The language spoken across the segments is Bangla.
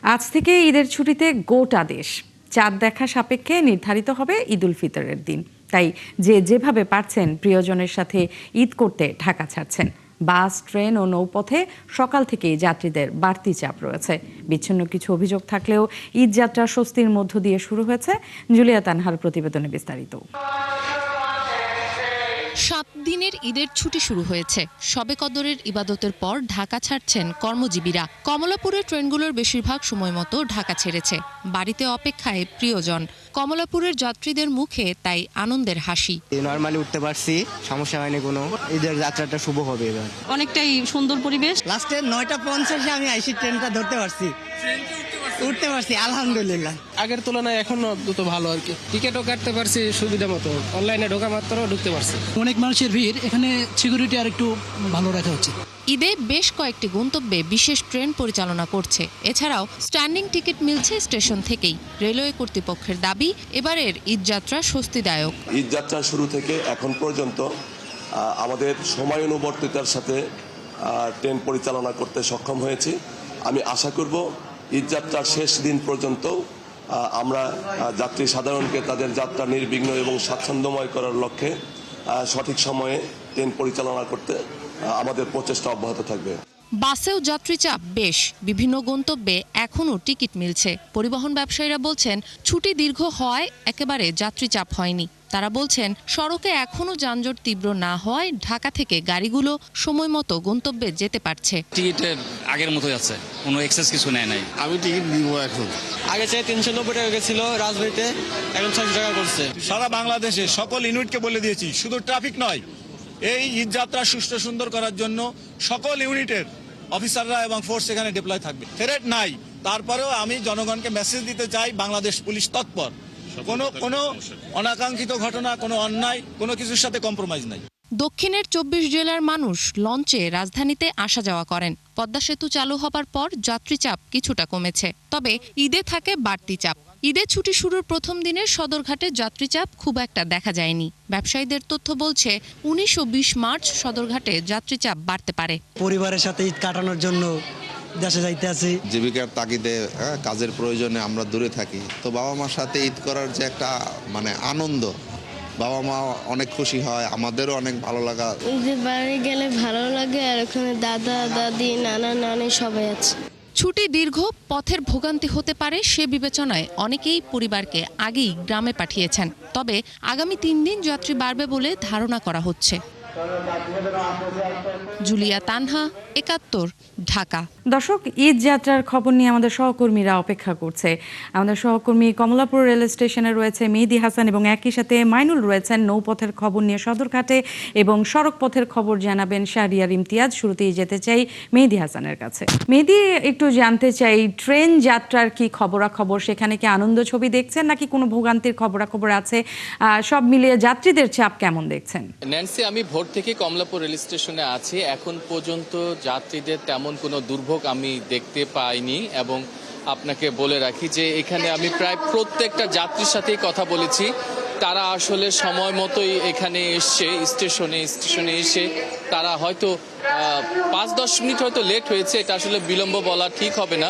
আজ থেকে ঈদের ছুটিতে গোটা দেশ চাঁদ দেখা সাপেক্ষে নির্ধারিত হবে ঈদ উল ফিতরের দিন। তাই যে যেভাবে পারছেন প্রিয়জনের সাথে ঈদ করতে ঢাকা ছাড়ছেন। বাস, ট্রেন ও নৌপথে সকাল থেকেই যাত্রীদের বাড়তি চাপ রয়েছে। বিচ্ছিন্ন কিছু অভিযোগ থাকলেও ঈদ যাত্রা স্বস্তির মধ্য দিয়ে শুরু হয়েছে। জুলিয়া তানহার প্রতিবেদনে বিস্তারিত। 7 দিনের ঈদের ছুটি শুরু হয়েছে। শবে কদরের ইবাদতের পর ঢাকা ছাড়ছেন কর্মজীবীরা। কমলাপুরের ট্রেনগুলোর বেশিরভাগ সময় মতো ঢাকা ছেড়েছে। বাড়িতে অপেক্ষায় প্রিয়জন। কমলাপুরের যাত্রীদের মুখে তাই আনন্দের হাসি। নরমালি উঠতে পারছি, সমস্যা হয়নি কোনো। ঈদের যাত্রাটা শুভ হবে এবার। অনেকটাই সুন্দর পরিবেশ। লাস্টে 9:50 আমি আইসি ট্রেনটা ধরতে পারছি, উঠতে পারছি, আলহামদুলিল্লাহ। আগের তুলনায় এখন দ্রুত ভালো আর কি। টিকিটও কাটতে পারছি সুবিধা মতো, অনলাইনে ঢোকা মাত্র ঢুকতে পারছি। অনেক মানুষের ভিড়, এখানে সিকিউরিটি আর একটু ভালো রাখা হচ্ছে। ঈদে বেশ কয়েকটি গন্তব্যে বিশেষ ট্রেন পরিচালনা করছে। এছাড়াও স্ট্যান্ডিং টিকিট মিলছে স্টেশন থেকেই। রেলওয়ে কর্তৃপক্ষের দাবি, এবারের ঈদযাত্রা স্বস্তিদায়ক। ঈদযাত্রা শুরু থেকে এখন পর্যন্ত আমাদের সময় অনুবর্তিতার সাথে ট্রেন পরিচালনা করতে সক্ষম হয়েছি। আমি আশা করব ঈদযাত্রার শেষ দিন পর্যন্ত আমরা যাত্রী সাধারণকে তাদের যাত্রা নির্বিঘ্ন এবং স্বাচ্ছন্দ্যময় করার লক্ষ্যে সঠিক সময়ে ট্রেন পরিচালনা করতে আমাদের প্রচেষ্টা অব্যাহত থাকবে। বাসেও যাত্রী চাপ বেশ। বিভিন্ন গন্তব্যে এখনও টিকিট মিলছে। পরিবহন ব্যবসায়ীরা বলছেন, ছুটি দীর্ঘ হওয়ায় একেবারে যাত্রী চাপ হয়নি। তারা বলছেন, সড়কে এখনও যানজট তীব্র না হওয়ায় ঢাকা থেকে গাড়িগুলো সময় মতো গন্তব্যে যেতে পারছে। টিকিটের আগের মতোই আছে, কোনো এক্সেস কিছু নেয় নাই। আমি টিকিট নিব এখন। আগে চাই 390 টাকা গেছিল রাজবাড়িতে, এখন 600 টাকা করছে। সারা বাংলাদেশে সকল ইউনিটকে বলে দিয়েছি, শুধু ট্রাফিক নয়, এই ঈদযাত্রা সুষ্ঠু সুন্দর করার জন্য সকল ইউনিটের অফিসাররা এবং ফোর্স এখানে ডিপ্লয় থাকবে। থ্রেট নাই, তারপরেও আমি জনগণকে মেসেজ দিতে চাই, বাংলাদেশ পুলিশ তৎপর। কোনো অনাকাঙ্ক্ষিত ঘটনা, কোনো অন্যায়, কোনো কিছুর সাথে কম্প্রোমাইজ নাই। দক্ষিণের 24 জেলার মানুষ লঞ্চে রাজধানীতে আসা যাওয়া করেন। পদ্মা সেতু চালু হবার পর যাত্রী চাপ কিছুটা কমেছে। তবে ঈদে থাকে বাড়তি চাপ। ঈদের ছুটি শুরুর প্রথম দিনের সদরঘাটে যাত্রী চাপ খুব একটা দেখা যায়নি। ব্যবসায়ীদের তথ্য বলছে, 19 ও 20 মার্চ সদরঘাটে যাত্রী চাপ বাড়তে পারে। পরিবারের সাথে ঈদ কাটানোর জন্য দেশে যাইতে আছি। জীবিকার তাগিদে কাজের প্রয়োজনে আমরা দূরে থাকি, তো বাবা মার সাথে ঈদ করার যে একটা আনন্দ, বাবা মা অনেক খুশি হয়, আমাদেরও অনেক ভালো লাগা। ঈদের বাড়ি গেলে ভালো লাগে, আর ওখানে দাদা দাদি নানা নানি সবাই আছে। ছুটি দীর্ঘ, পথের ভোগান্তি হতে পারে সে বিবেচনায় অনেকেই পরিবারকে আগেই গ্রামে পাঠিয়েছেন। তবে আগামী 3 দিন যাত্রী বাড়বে বলে ধারণা করা হচ্ছে। জুলিয়া তানহা, 71, ঢাকা। দর্শক, ঈদ যাত্রার খবর নিয়ে আমাদের সহকর্মীরা অপেক্ষা করছে। আমাদের সহকর্মী কমলাপুর রেল স্টেশনে রয়েছে মেহেদি হাসান এবং একই সাথে মাইনুল রয়েছেন নৌপথের খবর নিয়ে সদরঘাটে, এবং সড়ক পথের খবর জানাবেন শাহরিয়ার ইমতিয়াজ। শুরুতেই যেতে চাই মেহেদি হাসানের কাছে। মেহেদি, একটু জানতে চাই ট্রেন যাত্রার কি খবরাখবর, সেখানে কি আনন্দ ছবি দেখছেন নাকি কোনো ভোগান্তির খবরাখবর আছে? সব মিলিয়ে যাত্রীদের চাপ কেমন দেখছেন? ন্যান্সি, আমি ভোর থেকে কমলাপুর রেল স্টেশনে আছি। এখন পর্যন্ত যাত্রীদের তেমন কোনো দুর্ভোগ আমি দেখতে পাইনি, এবং আপনাকে বলে রাখি যে এখানে আমি প্রায় প্রত্যেকটা যাত্রীর সাথেই কথা বলেছি। তারা আসলে সময় মতোই এখানে এসছে, স্টেশনে এসে তারা হয়তো 5-10 মিনিট হয়তো লেট হয়েছে, এটা আসলে বিলম্ব বলা ঠিক হবে না।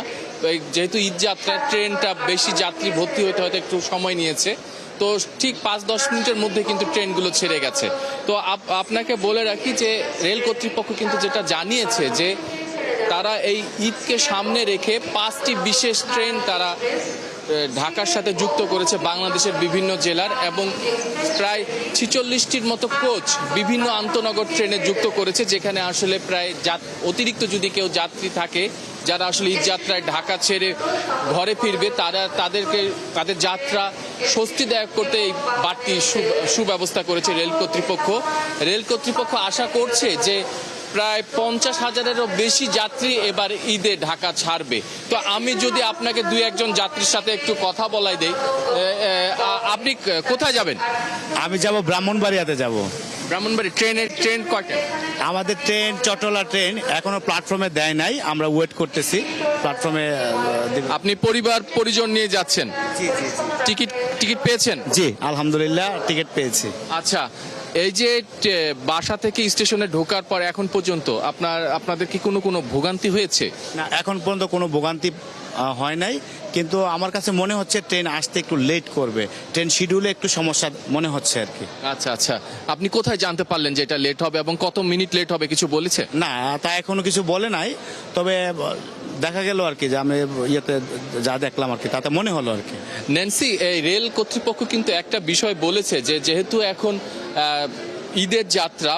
যেহেতু ঈদ যাত্রা, ট্রেনটা বেশি যাত্রী ভর্তি হতে হয়তো একটু সময় নিয়েছে, তো ঠিক 5-10 মিনিটের মধ্যে কিন্তু ট্রেনগুলো ছেড়ে গেছে। তো আপনাকে বলে রাখি যে রেল কর্তৃপক্ষ কিন্তু যেটা জানিয়েছে যে তারা এই ঈদকে সামনে রেখে 5টি বিশেষ ট্রেন তারা ঢাকার সাথে যুক্ত করেছে বাংলাদেশের বিভিন্ন জেলার, এবং প্রায় 46টির মতো কোচ বিভিন্ন আন্তনগর ট্রেনে যুক্ত করেছে, যেখানে আসলে প্রায় অতিরিক্ত যদি কেউ যাত্রী থাকে যারা আসলে ঈদ যাত্রায় ঢাকা ছেড়ে ঘরে ফিরবে, তাদের যাত্রা স্বস্তিদায়ক করতে এই বাড়তি সুব্যবস্থা করেছে রেল কর্তৃপক্ষ আশা করছে যে প্রায় 50,000-এরও বেশি যাত্রী এবার ঈদে ঢাকা ছাড়বে। তো আমি যদি আপনাকে 2-1 যাত্রীর সাথে একটু কথা বলাই দেই, আপনি কোথায় যাবেন? আমি যাব ব্রাহ্মণবাড়িয়াতে যাব। ব্রাহ্মণবাড়ি ট্রেন কয়টা? আমাদের ট্রেন চট্টলা ট্রেন এখনো প্ল্যাটফর্মে দেয় নাই, আমরা ওয়েট করতেছি প্ল্যাটফর্মে। আপনি পরিবার পরিজন নিয়ে যাচ্ছেন? টিকিট পেয়েছেন? জি, আলহামদুলিল্লাহ টিকিট পেয়েছি। আচ্ছা, এই যে বাসা থেকে স্টেশনে ঢোকার পর এখন পর্যন্ত আপনাদের কি কোনো ভোগান্তি হয়েছে? না, এখন পর্যন্ত কোনো ভোগান্তি হয় নাই, কিন্তু আমার কাছে মনে হচ্ছে ট্রেন আসতে একটু লেট করবে, ট্রেন শিডিউলে একটু সমস্যা মনে হচ্ছে আর কি। আচ্ছা, আপনি কোথায় জানতে পারলেন যে এটা লেট হবে এবং কত মিনিট লেট হবে, কিছু বলেছে? না, তা এখনো কিছু বলে নাই, তবে দেখা গেল আর কি যে আমি ইয়েতে যা দেখলাম আর কি তাতে মনে হলো আর কি। ন্যান্সি, এই রেল কর্তৃপক্ষ কিন্তু একটা বিষয় বলেছে যে যেহেতু এখন ঈদের যাত্রা,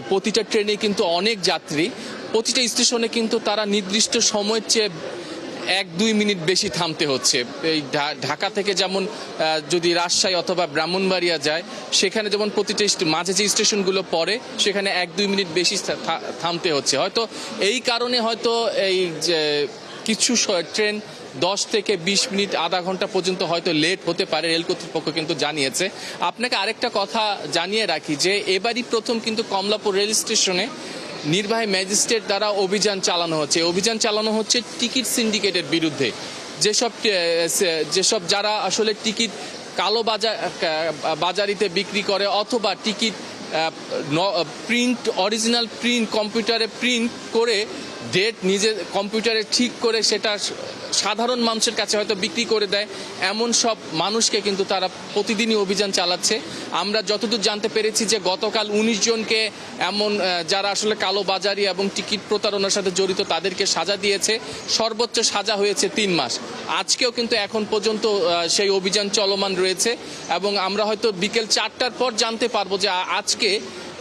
প্রতিটা ট্রেনে কিন্তু অনেক যাত্রী, প্রতিটা স্টেশনে কিন্তু তারা নির্দিষ্ট সময়ের চেয়ে 1-2 মিনিট বেশি থামতে হচ্ছে। এই ঢাকা থেকে যেমন যদি রাজশাহী অথবা ব্রাহ্মণবাড়িয়া যায়, সেখানে যেমন প্রতিটা মাঝে যে স্টেশনগুলো পড়ে সেখানে 1-2 মিনিট বেশি থামতে হচ্ছে। হয়তো এই কারণে হয়তো এই যে কিছু ট্রেন 10 থেকে 20 মিনিট, আধা ঘন্টা পর্যন্ত হয়তো লেট হতে পারে, রেল কর্তৃপক্ষ কিন্তু জানিয়েছে। আপনাকে আরেকটা কথা জানিয়ে রাখি যে এবারই প্রথম কিন্তু কমলাপুর রেল স্টেশনে নির্বাহী ম্যাজিস্ট্রেট দ্বারা অভিযান চালানো হচ্ছে। অভিযান চালানো হচ্ছে টিকিট সিন্ডিকেটের বিরুদ্ধে। যেসব যারা আসলে টিকিট কালো বাজারিতে বিক্রি করে অথবা টিকিট অরিজিনাল প্রিন্ট কম্পিউটারে প্রিন্ট করে ডেট নিজে কম্পিউটারে ঠিক করে সেটা সাধারণ মানুষের কাছে হয়তো বিক্রি করে দেয়, এমন সব মানুষকে কিন্তু তারা প্রতিদিনই অভিযান চালাচ্ছে। আমরা যতদূর জানতে পেরেছি যে গতকাল 19 জনকে এমন যারা আসলে কালো বাজারি এবং টিকিট প্রতারণার সাথে জড়িত তাদেরকে সাজা দিয়েছে, সর্বোচ্চ সাজা হয়েছে 3 মাস। আজকেও কিন্তু এখন পর্যন্ত সেই অভিযান চলমান রয়েছে এবং আমরা হয়তো বিকেল 4টার পর জানতে পারবো যে আজকে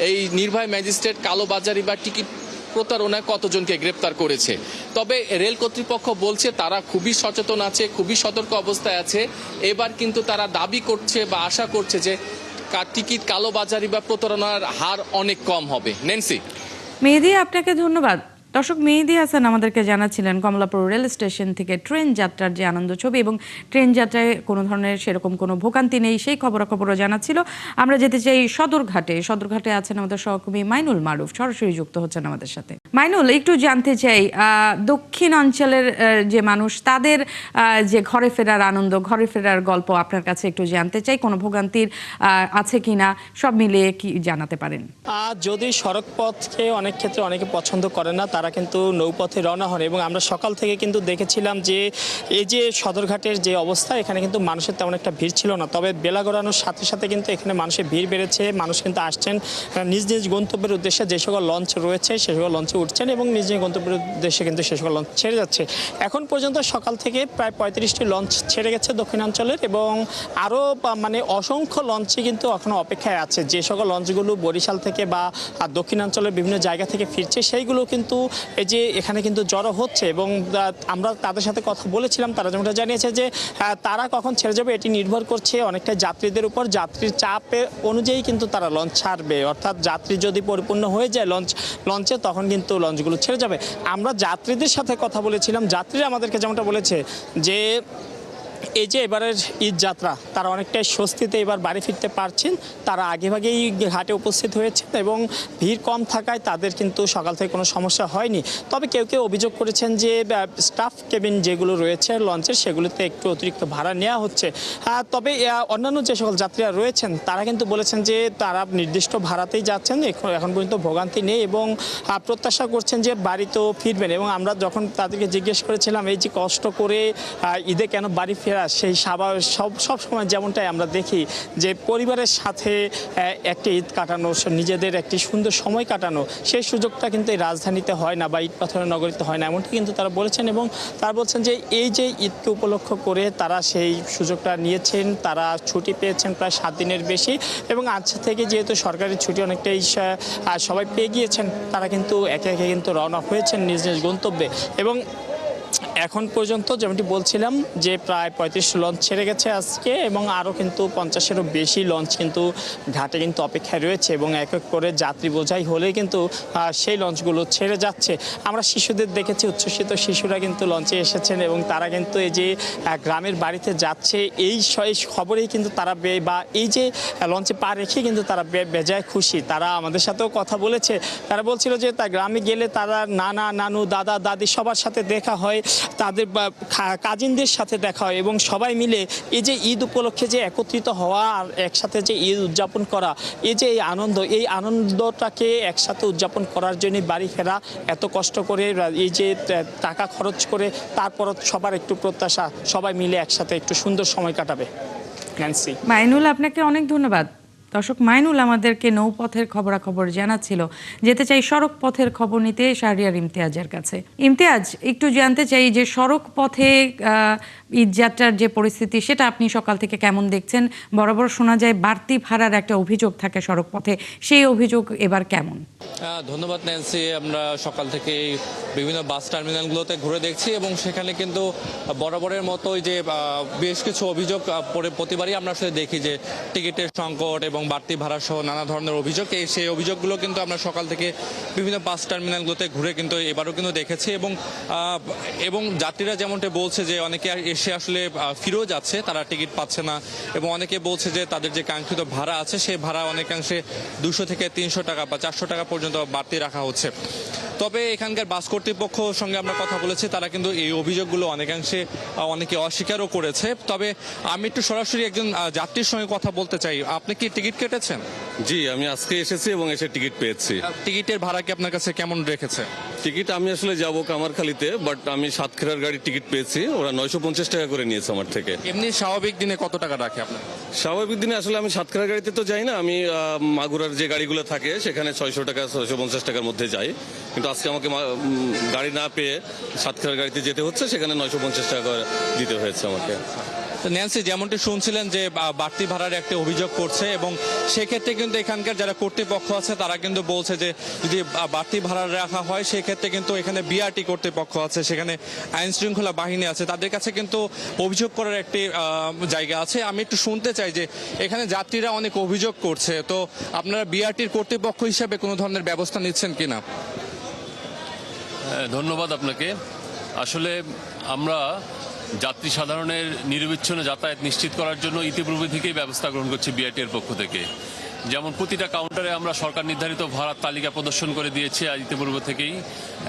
এই নির্বাহী ম্যাজিস্ট্রেট কালোবাজারি বা টিকিট প্রতারণায় কতজনকে গ্রেপ্তার করেছে। তবে রেল কর্তৃপক্ষ বলছে তারা খুবই সচেতন আছে, খুবই সতর্ক অবস্থায় আছে। এবার কিন্তু তারা দাবি করছে বা আশা করছে যে টিকিট কালোবাজারি বা প্রতারণার হার অনেক কম হবে। ন্যান্সি। মেহেদী, আপনাকে ধন্যবাদ। দর্শক, মেহেদী হাসান আমাদেরকে জানাচ্ছিলেন কমলাপুর রেল স্টেশন থেকে ট্রেন যাত্রার যে আনন্দ ছবি এবং ট্রেন যাত্রায় কোনো ধরনের সেরকম কোনো ভোগান্তি নেই সেই খবরাখবরও জানাচ্ছিল। আমরা যেতে চাই সদরঘাটে আছেন আমাদের সহকর্মী মাইনুল মারুফ, সরাসরি যুক্ত হচ্ছেন আমাদের সাথে। মাইনুল, একটু জানতে চাই দক্ষিণাঞ্চলের যে মানুষ তাদের যে ঘরে ফেরার আনন্দ, ঘরে ফেরার গল্প আপনার কাছে একটু জানতে চাই। কোনো ভোগান্তির আছে কিনা সব মিলিয়ে কি জানাতে পারেন? যদি সড়ক পথকে অনেক ক্ষেত্রে অনেকে পছন্দ করে না, তারা কিন্তু নৌপথে রওনা হন এবং আমরা সকাল থেকে কিন্তু দেখেছিলাম যে এই যে সদরঘাটের যে অবস্থা, এখানে কিন্তু মানুষের তেমন একটা ভিড় ছিল না। তবে বেলা গড়ানোর সাথে সাথে কিন্তু এখানে মানুষের ভিড় বেড়েছে, মানুষ কিন্তু আসছেন নিজ নিজ গন্তব্যের উদ্দেশ্যে। যে সকল লঞ্চ রয়েছে সে সকল লঞ্চে উঠছেন এবং নিজ নিজ গন্তব্যের উদ্দেশ্যে কিন্তু সে সকল লঞ্চ ছেড়ে যাচ্ছে। এখন পর্যন্ত সকাল থেকে প্রায় 35টি লঞ্চ ছেড়ে গেছে দক্ষিণাঞ্চলের এবং আরও মানে অসংখ্য লঞ্চই কিন্তু এখনও অপেক্ষায় আছে। যে সকল লঞ্চগুলো বরিশাল থেকে বা দক্ষিণাঞ্চলের বিভিন্ন জায়গা থেকে ফিরছে সেইগুলো কিন্তু এই যে এখানে কিন্তু জড়ো হচ্ছে এবং আমরা তাদের সাথে কথা বলেছিলাম, তারা যেমনটা জানিয়েছে যে তারা কখন ছেড়ে যাবে এটি নির্ভর করছে অনেকটা যাত্রীদের উপর। যাত্রীর চাপে অনুযায়ী কিন্তু তারা লঞ্চ ছাড়বে, অর্থাৎ যাত্রী যদি পরিপূর্ণ হয়ে যায় লঞ্চে তখন কিন্তু লঞ্চগুলো ছেড়ে যাবে। আমরা যাত্রীদের সাথে কথা বলেছিলাম, যাত্রীরা আমাদেরকে যেমনটা বলেছে যে এই যে এবারের ঈদ যাত্রা তারা অনেকটাই স্বস্তিতে এবার বাড়ি ফিরতে পারছেন। তারা আগেভাগেই ঘাটে উপস্থিত হয়েছেন এবং ভিড় কম থাকায় তাদের কিন্তু সকাল থেকে কোনো সমস্যা হয়নি। তবে কেউ কেউ অভিযোগ করেছেন যে স্টাফ কেবিন যেগুলো রয়েছে লঞ্চের সেগুলোতে একটু অতিরিক্ত ভাড়া নেওয়া হচ্ছে। তবে অন্যান্য যে সকল যাত্রীরা রয়েছেন তারা কিন্তু বলেছেন যে তারা নির্দিষ্ট ভাড়াতেই যাচ্ছেন, এখন পর্যন্ত ভোগান্তি নেই এবং প্রত্যাশা করছেন যে বাড়িতেও ফিরবেন। এবং আমরা যখন তাদেরকে জিজ্ঞেস করেছিলাম এই যে কষ্ট করে ঈদে কেন বাড়ি ফেরা, সেই সব সময় যেমনটাই আমরা দেখি যে পরিবারের সাথে একটি ঈদ কাটানো, নিজেদের একটি সুন্দর সময় কাটানো, সেই সুযোগটা কিন্তু এই রাজধানীতে হয় না বা ঈদ পাথরের নগরীতে হয় না, এমনটি কিন্তু তারা বলেছেন। এবং তারা বলছেন যে এই যে ঈদকে উপলক্ষ করে তারা সেই সুযোগটা নিয়েছেন, তারা ছুটি পেয়েছেন প্রায় 7 দিনের বেশি এবং আজ থেকে যেহেতু সরকারি ছুটি অনেকটাই সবাই পেয়ে গিয়েছেন, তারা কিন্তু একে একে কিন্তু রওনা হয়েছেন নিজ নিজ গন্তব্যে। এবং এখন পর্যন্ত যেমনটি বলছিলাম যে প্রায় 35 লঞ্চ ছেড়ে গেছে আজকে এবং আরও কিন্তু 50-এরও বেশি লঞ্চ কিন্তু ঘাটে কিন্তু অপেক্ষায় রয়েছে এবং এক এক করে যাত্রী বোঝাই হলে কিন্তু সেই লঞ্চগুলো ছেড়ে যাচ্ছে। আমরা শিশুদের দেখেছি, উচ্ছ্বসিত শিশুরা কিন্তু লঞ্চে এসেছেন এবং তারা কিন্তু এই যে গ্রামের বাড়িতে যাচ্ছে এই খবরেই কিন্তু তারা বা এই যে লঞ্চে পা রেখে কিন্তু তারা বেজায় খুশি। তারা আমাদের সাথেও কথা বলেছে, তারা বলছিল যে তার গ্রামে গেলে তারা নানা নানু দাদা দাদি সবার সাথে দেখা হয় তাদের কাজিনদের সাথে দেখা হয় এবং সবাই মিলে এই যে ঈদ উপলক্ষে যে একত্রিত হওয়া আর একসাথে যে ঈদ উদযাপন করা, এই যে এই আনন্দটাকে একসাথে উদযাপন করার জন্য বাড়ি ফেরা, এত কষ্ট করে এই যে টাকা খরচ করে, তারপর সবার একটু প্রত্যাশা সবাই মিলে একসাথে একটু সুন্দর সময় কাটাবে। ন্যান্সি। মাইনুল, আপনাকে অনেক ধন্যবাদ। দর্শক, মাইনুল আমাদেরকে নৌপথের খবরাখবর জানাচ্ছিল। যেতে চাই সড়ক পথের খবর নিতে শাহরিয়ার ইমতিয়াজের কাছে। ইমতিয়াজ, একটু জানতে চাই যে সড়ক পথে ঈদযাত্রার যে পরিস্থিতি, সেটা আপনি সকাল থেকে কেমন দেখছেন? বরাবর শোনা যায় বাড়তি ভাড়ার একটা অভিযোগ থাকে সড়ক পথে, সেই অভিযোগ এবার কেমন? ধন্যবাদ ন্যান্সি। আমরা সকাল থেকে বিভিন্ন বাস টার্মিনালগুলোতে ঘুরে দেখছি এবং সেখানে কিন্তু বরাবরের মতোই যে বেশ কিছু অভিযোগ প্রতিবারই আমরা আসলে দেখি যে টিকিটের সংকট এবং বাড়তি ভাড়া সহ নানা ধরনের অভিযোগ। সেই অভিযোগগুলো কিন্তু আমরা সকাল থেকে বিভিন্ন বাস টার্মিনালগুলোতে ঘুরে কিন্তু এবারও কিন্তু দেখেছি এবং যাত্রীরা যেমনটা বলছে যে অনেকে এসে আসলে ফিরেও যাচ্ছে, তারা টিকিট পাচ্ছে না, এবং অনেকে বলছে যে তাদের যে কাঙ্ক্ষিত ভাড়া আছে সেই ভাড়া অনেকাংশে 200 থেকে 300 টাকা বা 400 টাকা পর্যন্ত বাড়তি রাখা হচ্ছে। তবে এখানকার বাস কর্তৃপক্ষের সঙ্গে আমরা কথা বলেছি, তারা কিন্তু এই অভিযোগগুলো অনেকে অস্বীকারও করেছে। তবে আমি একটু সরাসরি একজন যাত্রীর সঙ্গে কথা বলতে চাই। আপনি কি টিকিট কেটেছেন? জি, আমি আজকে এসেছি এবং এসে টিকিট পেয়েছি। টিকিটের ভাড়া কি আপনার কাছে কেমন রেখেছে? টিকিট আমি আসলে যাবো কামারখালীতে, বাট আমি সাতক্ষীরার গাড়ির টিকিট পেয়েছি, ওরা 950 টাকা করে নিয়েছে আমার থেকে। এমনি স্বাভাবিক দিনে কত টাকা রাখে আপনার? স্বাভাবিক দিনে আসলে আমি সাতক্ষীরার গাড়িতে তো যাই না, আমি মাগুরার যে গাড়িগুলো থাকে সেখানে 600 টাকা 650 টাকার মধ্যে যাই, কিন্তু আজকে আমাকে গাড়ি না পেয়ে সাতক্ষীরার গাড়িতে যেতে হচ্ছে, সেখানে 950 টাকা দিতে হয়েছে আমাকে। ন্যান্সি, যেমনটি শুনছিলেন যে বাড়তি ভাড়ার একটা অভিযোগ করছে, এবং সেক্ষেত্রে কিন্তু এখানকার যারা কর্তৃপক্ষ আছে তারা কিন্তু বলছে যে যদি বাড়তি ভাড়া রাখা হয় সেক্ষেত্রে কিন্তু এখানে বিআরটি কর্তৃপক্ষ আছে, সেখানে আইন শৃঙ্খলা বাহিনী আছে, তাদের কাছে কিন্তু অভিযোগ করার একটি জায়গা আছে। আমি একটু শুনতে চাই যে এখানে যাত্রীরা অনেক অভিযোগ করছে, তো আপনারা বিআরটির কর্তৃপক্ষ হিসেবে কোনো ধরনের ব্যবস্থা নিচ্ছেন কিনা? ধন্যবাদ আপনাকে। আসলে আমরা যাত্রী সাধারণের নিরবিচ্ছিন্ন যাতায়াত নিশ্চিত করার জন্য ইতিপূর্বে থেকেই ব্যবস্থা গ্রহণ করছি বিআরটি এর পক্ষ থেকে। যেমন প্রতিটা কাউন্টারে আমরা সরকার নির্ধারিত ভাড়ার তালিকা প্রদর্শন করে দিয়েছি আজ ইতিপূর্বে থেকেই,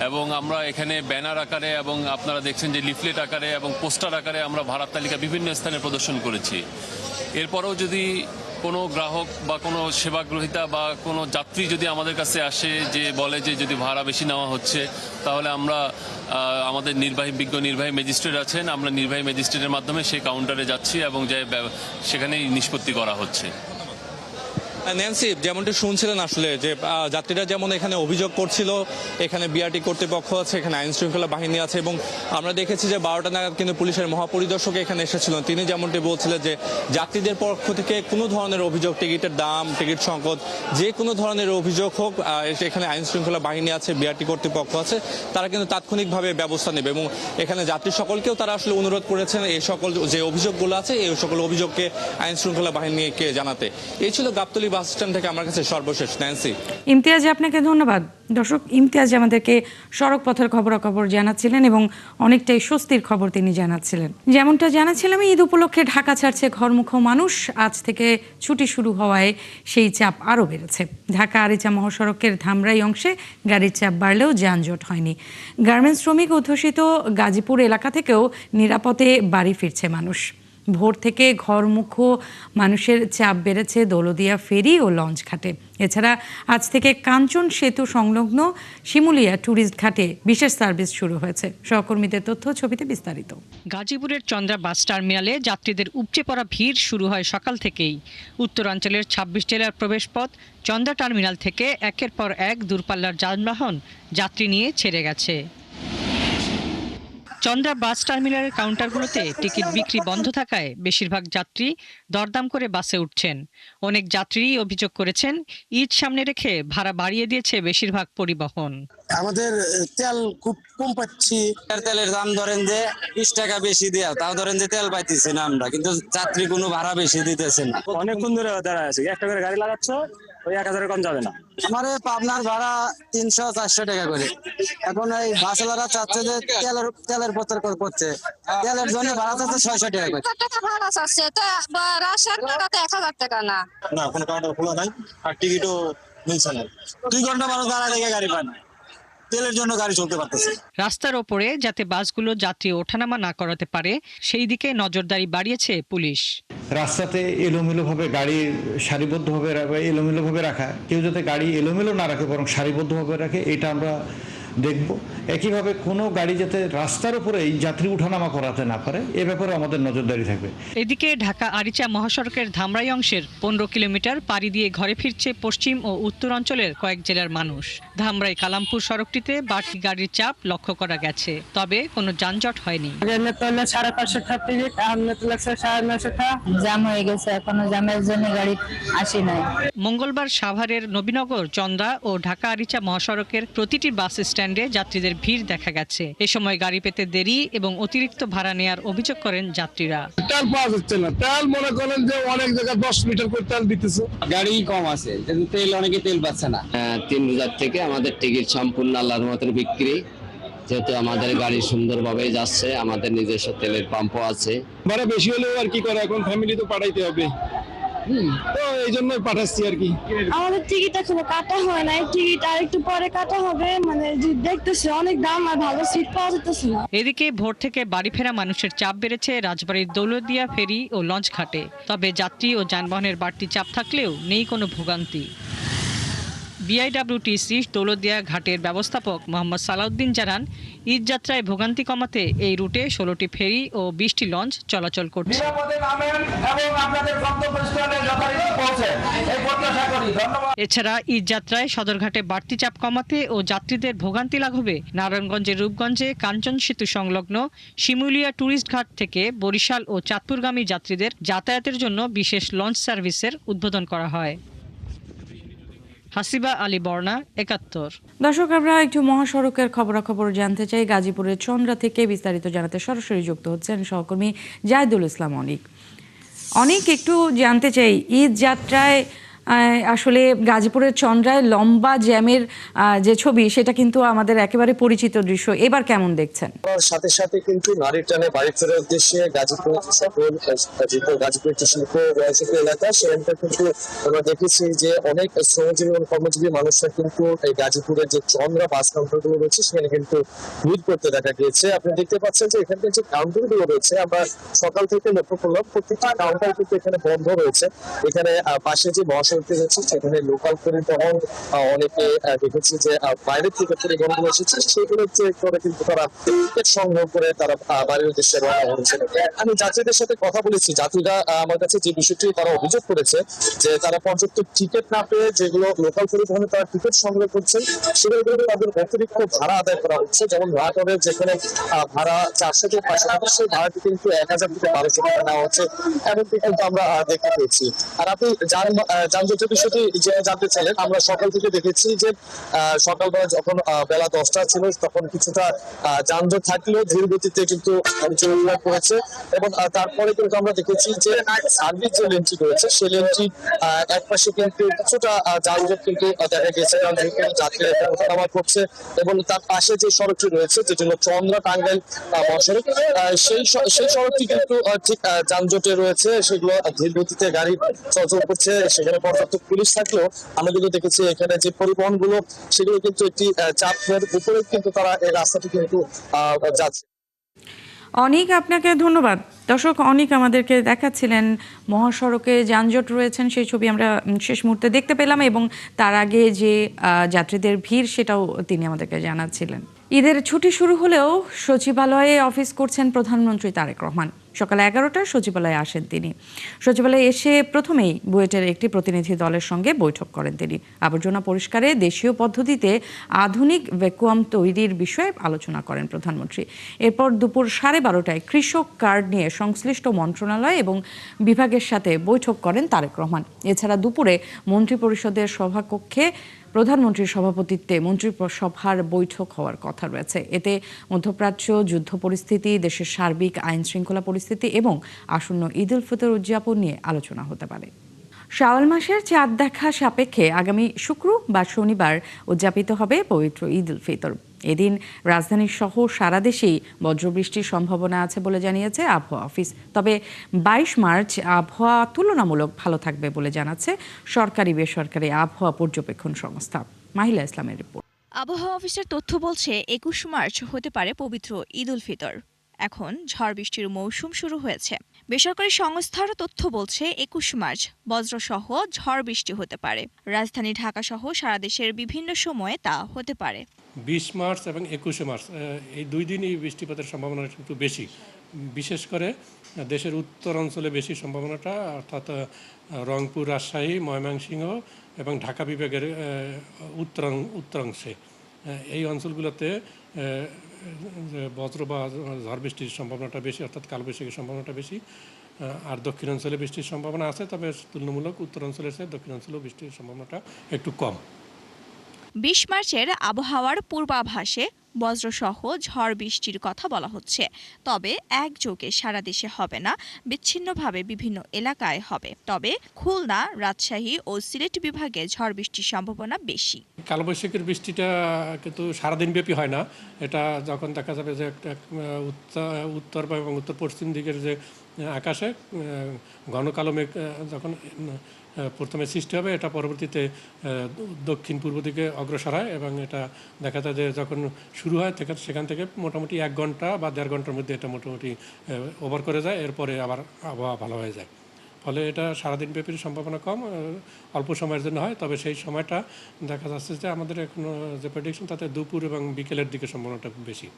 এবং আমরা এখানে ব্যানার আকারে এবং আপনারা দেখছেন যে লিফলেট আকারে এবং পোস্টার আকারে আমরা ভাড়ার তালিকা বিভিন্ন স্থানে প্রদর্শন করেছি। এরপরেও যদি কোনো গ্রাহক বা কোনো সেবাগ্রহীতা বা কোনো যাত্রী যদি আমাদের কাছে আসে যে বলে যে যদি ভাড়া বেশি নেওয়া হচ্ছে, তাহলে আমরা আমাদের বিজ্ঞ নির্বাহী ম্যাজিস্ট্রেট আছেন, আমরা নির্বাহী ম্যাজিস্ট্রেটের মাধ্যমে সেই কাউন্টারে যাচ্ছি এবং সেখানেই নিষ্পত্তি করা হচ্ছে। ন্যান্সি, যেমনটি শুনছিলেন আসলে যে যাত্রীরা যেমন এখানে অভিযোগ করছিল, এখানে বিআরটি কর্তৃপক্ষ আছে, এখানে আইন শৃঙ্খলা বাহিনী আছে, এবং আমরা দেখেছি যে 12টা নাগাদ কিন্তু পুলিশের মহাপরিদর্শক এখানে এসেছিলেন। তিনি যেমনটি বলছিলেন যে যাত্রীদের পক্ষ থেকে কোনো ধরনের অভিযোগ, টিকিটের দাম, টিকিট সংকট, যে কোনো ধরনের অভিযোগ হোক, এখানে আইন শৃঙ্খলা বাহিনী আছে, বিআরটি কর্তৃপক্ষ আছে, তারা কিন্তু তাৎক্ষণিকভাবে ব্যবস্থা নেবে, এবং এখানে যাত্রী সকলকেও তারা আসলে অনুরোধ করেছেন এই সকল যে অভিযোগগুলো আছে এই সকল অভিযোগকে আইন শৃঙ্খলা বাহিনীকে জানাতে। এই ছিল গাবতলী বাস স্ট্যান্ড থেকে আমার কাছে সর্বশেষ। ন্যান্সি। ইমতিয়াজ, আপনাকে ধন্যবাদ। দর্শক, ইমতিয়াজ আমাদেরকে সড়ক পথের খবরাখবর জানাচ্ছিলেন এবং অনেকটাই স্বস্তির খবর তিনি জানাচ্ছিলেন। যেমনটা জানাচ্ছিলাম, ঈদ উপলক্ষে ঢাকা ছাড়ছে ঘরমুখো মানুষ। আজ থেকে ছুটি শুরু হওয়ায় সেই চাপ আরও বেড়েছে। ঢাকা আরিচা মহাসড়কের ধামরাই অংশে গাড়ির চাপ বাড়লেও যানজট হয়নি। গার্মেন্টস শ্রমিক অধ্যুষিত গাজীপুর এলাকা থেকেও নিরাপদে বাড়ি ফিরছে মানুষ। ভোর থেকে ঘরমুখো মানুষের চাপ বেড়েছে দৌলদিয়া ফেরি ও লঞ্চ ঘাটে। এছাড়া আজ থেকে কাঞ্চন সেতু সংলগ্ন শিমুলিয়া ট্যুরিস্ট ঘাটে বিশেষ সার্ভিস শুরু হয়েছে। সহকর্মীদের তথ্য, ছবিতে বিস্তারিত। গাজীপুরের চন্দ্রা বাস টার্মিনালে যাত্রীদের উপচে পড়া ভিড় শুরু হয় সকাল থেকেই। উত্তরাঞ্চলের 26 জেলার প্রবেশপথ চন্দ্রা টার্মিনাল থেকে একের পর এক দূরপাল্লার যানবাহন যাত্রী নিয়ে ছেড়ে গেছে। চন্দ্রা বাস টার্মিনালের কাউন্টারগুলোতে টিকিট বিক্রি বন্ধ থাকায় বেশিরভাগ যাত্রী দরদাম করে বাসে উঠছেন। অনেক যাত্রী অভিযোগ করেছেন ঈদ সামনে রেখে ভাড়া বাড়িয়ে দিয়েছে বেশিরভাগ পরিবহন। আমাদের তেল খুব কম পাচ্ছি, তেলের দাম ধরেন যে 20 টাকা বেশি দেয়া, তাও ধরেন যে তেল পাইতেছি না আমরা, কিন্তু যাত্রী কোনো ভাড়া বেশি দিতেছে না। অনেকক্ষণ ধরে দাঁড়ায় আছে, একটা করে গাড়ি লাগাচ্ছ ওই 1000 কম যাবে না। আমার পাবনার ভাড়া 300-400 টাকা করে। এখন এই বাসওয়ালারা চাচ্ছে যে তেলের প্রচার করছে, তেলের জন্য ভাড়া চাচ্ছে 600 টাকা করে। ভাড়া চাচ্ছে রাজশাহীর টাকাতে 1000 টাকা না, কোনো কাউন্টার খোলা নাই আর টিকিটও মিলছে না। 2 ঘন্টা মানুষ দাঁড়া দেখে গাড়ি পায় না। তেলের জন্য গাড়ি চলতে পারতেছে। রাস্তার ওপরে যাতে বাসগুলো যাত্রী ওঠানামা না করাতে পারে সেই দিকে নজরদারি বাড়িয়েছে পুলিশ। রাস্তাতে এলোমেলোভাবে গাড়ি সারিবদ্ধভাবে এলোমেলোভাবে রাখা, কেউ যাতে গাড়ি এলোমেলো না রাখে বরং সারিবদ্ধভাবে রাখে, এটা আমরা দেখব। একইভাবে কোনো গাড়ি যাতে রাস্তার উপরেই যাত্রী উঠানামা করাতে না পারে, এ ব্যাপারে আমাদের নজরদারি থাকবে। এদিকে ঢাকা আরিচা মহাসড়কের ধামরাই অংশের 15 কিলোমিটার পাড়ি দিয়ে ঘরে ফিরছে পশ্চিম ও উত্তর অঞ্চলের কয়েক জেলার মানুষ। ধামরাই কালামপুর সড়কটিতে বাড়তি গাড়ির চাপ লক্ষ্য করা গেছে, তবে কোনো যানজট হয়নি। 550 টিকিট, লাগছে 950। জ্যাম হয়ে গেছে, এখনো জ্যামের জন্য গাড়ি আসে নাই। মঙ্গলবার সাভারের নবীনগর, চন্দ্রা ও ঢাকা আরিচা মহাসড়কের প্রতিটি বাস স্ট্যান্ডে যাত্রীদের ভিড় দেখা গেছে। এ সময় গাড়ি পেতে দেরি এবং অতিরিক্ত ভাড়া নেওয়ার অভিযোগ করেন যাত্রীরা। তেল পাওয়া যাচ্ছে না, তেল মনে করেন যে অনেক জায়গায় 10 লিটার করে তেল দিতেছে, গাড়ি কম আছে কিন্তু তেল অনেকে তেল পাচ্ছে না। 3 রোজার থেকে আমাদের টিকিট সম্পূর্ণ আল্লাহর রহমতের বিক্রি, যেহেতু আমাদের গাড়ি সুন্দরভাবে যাচ্ছে, আমাদের নিজস্ব তেলের পাম্পও আছে। ভাড়া বেশি হলেও আর কি করে, এখন ফ্যামিলি তো পাঠাইতে হবে, তো এই জন্যই পাঠাচ্ছি আর কি। আমাদের টিকিট এখনো কাটা হয় নাই, টিকিট আর একটু পরে কাটা হবে। মানে দেখতেছি অনেক দাম আর ভালো সিট পাওয়া যাচ্ছে না। এদিকে ভোর থেকে বাড়ি ফেরা মানুষের চাপ বেড়েছে রাজবাড়ীর দৌলতদিয়া ফেরি ও লঞ্চ ঘাটে। তবে যাত্রী ও যানবাহনের বাড়তি চাপ থাকলেও নেই কোনো ভোগান্তি। বিআইডব্লিউটিসি দৌলতদিয়া ঘাটের ব্যবস্থাপক মোহাম্মদ সালাউদ্দিন জানান, ঈদ যাত্রায় ভোগান্তি কমাতে এই রুটে 16টি ফেরি ও 20টি লঞ্চ চলাচল করছে। এছাড়া ঈদ যাত্রায় সদরঘাটে বাড়তি চাপ কমাতে ও যাত্রীদের ভোগান্তি লাঘবে নারায়ণগঞ্জের রূপগঞ্জে কাঞ্চন সেতু সংলগ্ন শিমুলিয়া ট্যুরিস্ট ঘাট থেকে বরিশাল ও চাঁদপুরগামী যাত্রীদের যাতায়াতের জন্য বিশেষ লঞ্চ সার্ভিসের উদ্বোধন করা হয়। হাসিবা আলী বর্ণা, 71। দর্শক, আমরা একটু মহাসড়কের খবরাখবর জানতে চাই। গাজীপুরের চন্দ্রা থেকে বিস্তারিত জানাতে সরাসরি যুক্ত হচ্ছেন সহকর্মী জাহিদুল ইসলাম অনিক। একটু জানতে চাই, ঈদ যাত্রায় আসলে গাজীপুরের চন্দ্রায় লম্বা জ্যামের যে ছবি, সেটা কিন্তু আমাদের একেবারে পরিচিত দৃশ্য। এবার কেমন দেখছেন? সাথে সাথে কিন্তু নারী টানে বাড়ি ফেরার উদ্দেশ্যে গাজীপুর সকল গাজীপুর যে শিল্প এলাকা, সেখানটা কিন্তু আমরা দেখেছি যে অনেক শ্রমজীবী এবং কর্মজীবী মানুষরা কিন্তু এই গাজীপুরের যে চন্দ্রা বাস কাউন্টার গুলো রয়েছে সেখানে কিন্তু ভিড় করতে দেখা গিয়েছে। আপনি দেখতে পাচ্ছেন যে এখানকার যে কাউন্টার গুলো রয়েছে, আমরা সকাল থেকে লক্ষ্য করলাম প্রত্যেকটা কাউন্টার কিন্তু এখানে বন্ধ রয়েছে। এখানে পাশে যে মহাসড়ক রয়েছে সেখানে লোকাল পরিবহন অনেকে দেখেছি যে বাইরে থেকে পরিবহন এসেছে, সেগুলো চেক করে কিন্তু তারা টিকিট সংগ্রহ করে তারা বাড়ির উদ্দেশ্যে রওনা হয়েছে। আমি যাত্রীদের সাথে কথা বলেছি, যাত্রীরা আমার কাছে যে বিষয়টি তারা অভিযোগ করেছে যে তারা পর্যাপ্ত টিকিট না পেয়ে যেগুলো লোকাল পরিবহনে তারা টিকিট সংগ্রহ করছেন, সেগুলো কিন্তু তাদের অতিরিক্ত ভাড়া আদায় করা হচ্ছে। যেমন ভাড়াটের যেখানে ভাড়া 400 থেকে 500 টাকা, সেই ভাড়াটি কিন্তু 1000 থেকে 1200 টাকা নেওয়া হচ্ছে, এমনকি কিন্তু আমরা দেখতে পেয়েছি। আর আপনি যানজটের বিষয়টি যে জানতে চাইলেন, আমরা সকাল থেকে দেখেছি যে সকালবেলা যখন বেলা 10টা ছিল তখন কিছুটা যানজট থাকলেও ধীর গতিতে কিন্তু করেছে, এবং তারপরে কিন্তু আমরা দেখেছি যে সার্ভিস যে লেনটি রয়েছে সেই লেনটি এক পাশে কিন্তু কিছুটা যানজট কিন্তু দেখা গেছে, কারণ যাত্রীরা ওঠানামা করছে, এবং তার পাশে যে সড়কটি রয়েছে যেটি হলো চন্দ্রা টাঙ্গাইল মহাসড়ক, সেই সড়কটি কিন্তু ঠিক যানজটে রয়েছে, সেগুলো ধীর গতিতে গাড়ি চলাচল করছে। সেখানে পর্যাপ্ত পুলিশ থাকলেও আমরা কিন্তু দেখেছি এখানে যে পরিবহন গুলো সেগুলো কিন্তু একটি চাপের উপরে কিন্তু তারা এই রাস্তাটি কিন্তু যাচ্ছে। অনিক, আপনাকে ধন্যবাদ। দর্শক, অনিক আমাদেরকে দেখাচ্ছিলেন মহাসড়কে যানজট রয়েছেন, সেই ছবি আমরা শেষ মুহূর্তে দেখতে পেলাম, এবং তার আগে যে যাত্রীদের ভিড় সেটাও তিনি আমাদেরকে জানাচ্ছিলেন। ঈদের ছুটি শুরু হলেও সচিবালয়ে অফিস করছেন প্রধানমন্ত্রী তারেক রহমান। সকাল 11টায় সচিবালয়ে আসেন তিনি। সচিবালয়ে এসে প্রথমেই বুয়েটের একটি প্রতিনিধি দলের সঙ্গে বৈঠক করেন তিনি। আবর্জনা পরিষ্কারে দেশীয় পদ্ধতিতে আধুনিক ভ্যাকুয়াম তৈরির বিষয়ে আলোচনা করেন প্রধানমন্ত্রী। এরপর দুপুর 12:30টায় কৃষক কার্ড নিয়ে সংশ্লিষ্ট মন্ত্রণালয় এবং বিভাগের সাথে বৈঠক করেন তারেক রহমান। এছাড়া দুপুরে মন্ত্রিপরিষদের সভাকক্ষে প্রধানমন্ত্রীর সভাপতিত্বে মন্ত্রিসভার বৈঠক হওয়ার কথা রয়েছে। এতে মধ্যপ্রাচ্য, যুদ্ধ পরিস্থিতি, দেশের সার্বিক আইন শৃঙ্খলা পরিস্থিতি এবং আসন্ন ঈদ উল ফিতর উদযাপন নিয়ে আলোচনা হতে পারে। শাওয়াল মাসের চাঁদ দেখা সাপেক্ষে আগামী শুক্র বা শনিবার উদযাপিত হবে পবিত্র ঈদ উল ফিতর। এদিন রাজধানী সহ সারা দেশেই বজ্রবৃষ্টির সম্ভাবনা আছে বলে জানিয়েছে আবহাওয়া অফিস। তবে 22 মার্চ আবহাওয়া তুলনামূলক ভালো থাকবে বলে জানাচ্ছে সরকারি বেসরকারি আবহাওয়া পর্যবেক্ষণ সংস্থা। মাহিলা ইসলামের রিপোর্ট। আবহাওয়া অফিসের তথ্য বলছে ২১ মার্চ হতে পারে পবিত্র ঈদ উল ফিতর। এখন ঝড় বৃষ্টির মৌসুম শুরু হয়েছে। বেসরকারি সংস্থার তথ্য বলছে ২১ মার্চ বজ্রসহ ঝড় বৃষ্টি হতে পারে। রাজধানী ঢাকা সহ সারা দেশের বিভিন্ন সময়ে তা হতে পারে। ২০ মার্চ এবং ২১ মার্চ এই দুই দিনই বৃষ্টিপাতের সম্ভাবনা একটু বেশি, বিশেষ করে দেশের উত্তর অঞ্চলে বেশি সম্ভাবনাটা, অর্থাৎ রংপুর, রাজশাহী, ময়মনসিংহ এবং ঢাকা বিভাগের উত্তরাংশে এই অঞ্চলগুলোতে বজ্র বা ঝড় বৃষ্টির সম্ভাবনাটা বেশি, অর্থাৎ কালবৈশাখীর সম্ভাবনাটা বেশি। আর দক্ষিণাঞ্চলে বৃষ্টির সম্ভাবনা আছে, তবে তুলনামূলক উত্তরাঞ্চলের চেয়ে দক্ষিণাঞ্চলেও বৃষ্টির সম্ভাবনাটা একটু কম। ২০ মার্চের আবহাওয়ার পূর্বাভাসে বজ্রসহ ঝড় বৃষ্টির কথা বলা হচ্ছে, তবে একযোগে সারা দেশে হবে না, বিচ্ছিন্নভাবে বিভিন্ন এলাকায় হবে। তবে খুলনা, রাজশাহী ও সিলেট বিভাগে ঝড় বৃষ্টির সম্ভাবনা বেশি। কালবৈশাখীর বৃষ্টিটা কিন্তু সারাদিন ব্যাপী হয় না, এটা যখন দেখা যাবে যে একটা উত্তর এবং উত্তর পশ্চিম দিকের যে আকাশে ঘন কালো মেঘ যখন প্রথমে সৃষ্টি হবে, এটা পরবর্তীতে দক্ষিণ পূর্ব দিকে অগ্রসর হয় এবং এটা দেখা যায় যে যখন শুরু হয় সেখান থেকে মোটামুটি ১ ঘন্টা বা ১.৫ ঘন্টার মধ্যে এটা মোটামুটি ওভার করে যায়, এরপরে আবার আবহাওয়া ভালো হয়ে যায়। ফলে এটা সারাদিন ব্যাপীর সম্ভাবনা কম, অল্প সময়ের জন্য হয়। তবে সেই সময়টা দেখা যাচ্ছে যে আমাদের এখন যে প্রেডিকশন, তাতে দুপুর এবং বিকেলের দিকে সম্ভাবনাটা বেশি।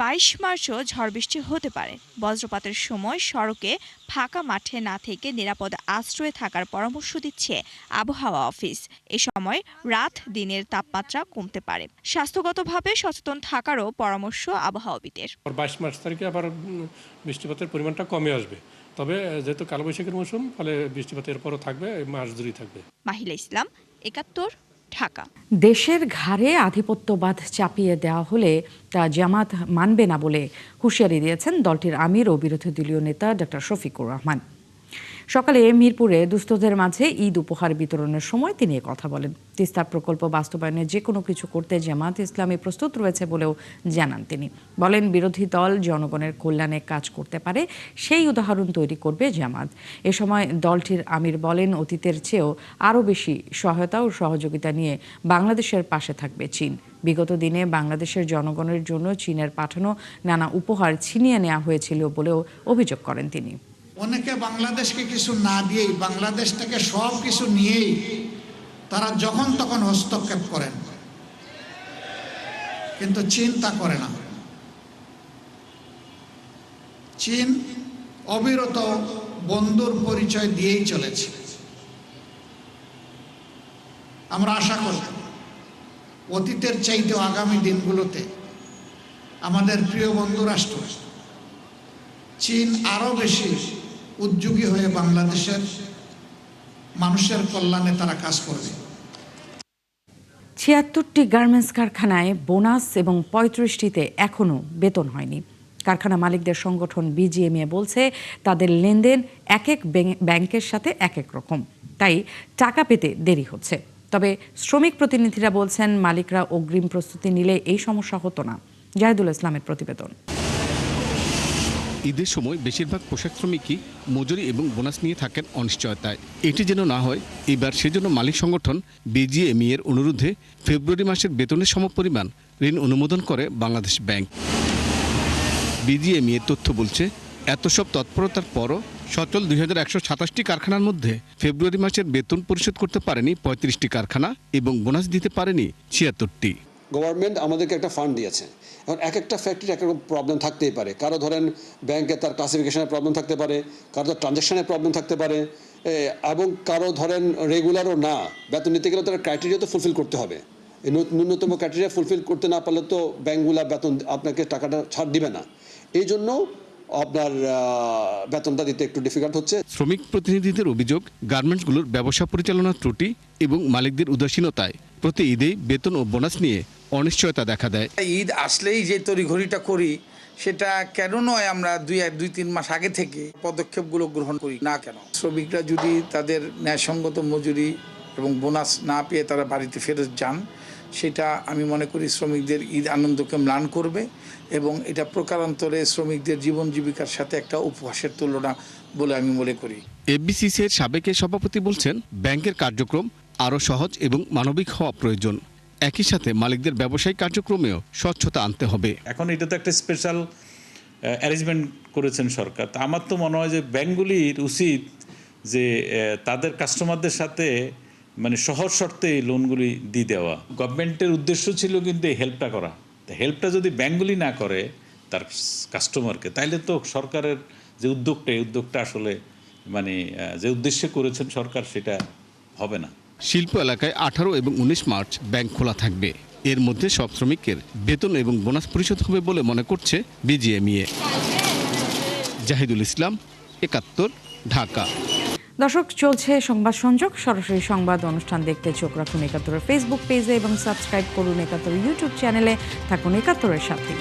২২ মার্চও ঝড় বৃষ্টি হতে পারে। বজ্রপাতের সময় সড়কে ফাঁকা মাঠে না থেকে নিরাপদ আশ্রয়ে থাকার পরামর্শ দিচ্ছে আবহাওয়া অফিস। এ সময় রাত দিনের তাপমাত্রা কমতে পারে। স্বাস্থ্যগতভাবে সচেতন থাকারও পরামর্শ আবহাওয়াবিদের। ২২ মার্চ তারিখে আবার বৃষ্টিপাতের পরিমাণটা কমে আসবে, তবে যেহেতু কালবৈশাখীর মৌসুম, ফলে বৃষ্টিপাতের এরপরও থাকবে, মাস জুড়েই থাকবে। মাহিলা ইসলাম, ৭১, ঢাকা। দেশের ঘাড়ে আধিপত্যবাদ চাপিয়ে দেওয়া হলে তা জামাত মানবে না বলে হুঁশিয়ারি দিয়েছেন দলটির আমির ও বিরোধী দলীয় নেতা ডক্টর শফিকুর রহমান। সকালে মিরপুরে দুস্থদের মাঝে ঈদ উপহার বিতরণের সময় তিনি কথা বলেন। তিস্তা প্রকল্প বাস্তবায়নে যে কোনো কিছু করতে জামাত ইসলামী প্রস্তুত রয়েছে বলেও জানান তিনি। বলেন, বিরোধী দল জনগণের কল্যাণে কাজ করতে পারে, সেই উদাহরণ তৈরি করবে জামাত। এ সময় দলটির আমির বলেন, অতীতের চেয়েও আরও বেশি সহায়তা ও সহযোগিতা নিয়ে বাংলাদেশের পাশে থাকবে চীন। বিগত দিনে বাংলাদেশের জনগণের জন্য চীনের পাঠানো নানা উপহার ছিনিয়ে নেওয়া হয়েছিল বলেও অভিযোগ করেন তিনি। অনেকে বাংলাদেশকে কিছু না দিয়েই, বাংলাদেশ থেকে সব কিছু নিয়েই তারা যখন তখন হস্তক্ষেপ করেন, কিন্তু চীন তা করে না। চীন অবিরত বন্ধুর পরিচয় দিয়েই চলেছে। আমরা আশা করি অতীতের চাইতেও আগামী দিনগুলোতে আমাদের প্রিয় বন্ধু রাষ্ট্র চীন আরো বেশি উদ্যোগী হয়ে বাংলাদেশের মানুষের কল্যাণে তারা কাজ করবে। ৭৬টি গার্মেন্টস কারখানায় বোনাস এবং ৩৫টিতে এখনও বেতন হয়নি। কারখানা মালিকদের সংগঠন বিজিএমইএ বলছে, তাদের লেনদেন এক এক ব্যাংকের সাথে এক এক রকম, তাই টাকা পেতে দেরি হচ্ছে। তবে শ্রমিক প্রতিনিধিরা বলছেন, মালিকরা অগ্রিম প্রস্তুতি নিলে এই সমস্যা হতো না। জাহিদুল ইসলামের প্রতিবেদন। ঈদের সময় বেশিরভাগ পোশাক শ্রমিকই মজুরি এবং বোনাস নিয়ে থাকেন অনিশ্চয়তায়। এটি যেন না হয় এবার, সেজন্য মালিক সংগঠন বিজিএমইএ এর অনুরোধে ফেব্রুয়ারি মাসের বেতনের সমপরিমাণ ঋণ অনুমোদন করে বাংলাদেশ ব্যাংক। বিজিএমইএ তথ্য বলছে, এত সব তৎপরতার পরও সচল 2127টি কারখানার মধ্যে ফেব্রুয়ারি মাসের বেতন পরিশোধ করতে পারেনি 35টি কারখানা এবং বোনাস দিতে পারেনি 76টি। গভর্নমেন্ট আমাদেরকে একটা ফান্ড দিয়েছে। এখন এক একটা ফ্যাক্টরির এক রকম প্রবলেম থাকতেই পারে। কারো ধরেন ব্যাংকে তার ক্লাসিফিকেশনের প্রবলেম থাকতে পারে, কারো ট্রানজ্যাকশনের প্রবলেম থাকতে পারে, এবং কারো ধরেন রেগুলারও না, বেতন নিতে গেলে তার ক্রাইটেরিয়া তো ফুলফিল করতে হবে। এই ন্যূনতম ক্রাইটেরিয়া ফুলফিল করতে না পারলে তো ব্যাংকগুলা বেতন আপনাকে টাকাটা ছাড় দিবে না। এই জন্য আপনার বেতনটা দিতে একটু ডিফিকাল্ট হচ্ছে। শ্রমিক প্রতিনিধিদের অভিযোগ, গার্মেন্টসগুলোর ব্যবসা পরিচালনার ত্রুটি এবং মালিকদের উদাসীনতায় প্রতি ঈদেই বেতন ও বোনাস নিয়ে অনিশ্চয়তা দেখা দেয়। ঈদ আসলেই যে তড়িঘড়িটা করি, সেটা কেন নয় আমরা 2-3 মাস আগে থেকে পদক্ষেপগুলো গ্রহণ করি না কেন? শ্রমিকরা যদি তাদের ন্যায়সঙ্গত মজুরি এবং বোনাস না পেয়ে তারা বাড়িতে ফেরত যান, সেটা আমি মনে করি শ্রমিকদের ঈদ আনন্দকে ম্লান করবে এবং এটা প্রকারান্তরে শ্রমিকদের জীবন জীবিকার সাথে একটা উপহাসের তুলনা বলে আমি মনে করি। এফবিসিসিআইর সাবেক সভাপতি বলছেন, ব্যাংকের কার্যক্রম আরও সহজ এবং মানবিক হওয়া প্রয়োজন। একই সাথে মালিকদের ব্যবসায়িক কার্যক্রমেও স্বচ্ছতা আনতে হবে। এখন এটা তো একটা স্পেশাল অ্যারেঞ্জমেন্ট করেছেন সরকার। তা আমার তো মনে হয় যে ব্যাংকগুলির উচিত যে তাদের কাস্টমারদের সাথে মানে সহজ শর্তে এই লোনগুলি দিয়ে দেওয়া। গভর্নমেন্টের উদ্দেশ্য ছিল কিন্তু এই হেল্পটা করা। হেল্পটা যদি ব্যাংকগুলি না করে তার কাস্টমারকে, তাইলে তো সরকারের যে উদ্যোগটা, এই উদ্যোগটা আসলে মানে যে উদ্দেশ্যে করেছেন সরকার সেটা হবে না। শিল্প এলাকায় 18 এবং 19 মার্চ ব্যাংক খোলা থাকবে। এর মধ্যে সব শ্রমিকের বেতন এবং বোনাস পরিশোধ হবে বলে মনে করছে বিজিএমইএ। জাহিদুল ইসলাম, 71, ঢাকা। দর্শক, চলছে সংবাদ সংযোগ। সরাসরি সংবাদ অনুষ্ঠান দেখতে চোখ রাখুন 71-এর ফেসবুক পেজে এবং সাবস্ক্রাইব করুন 71 ইউটিউব চ্যানেলে। থাকুন 71-এর সাথে।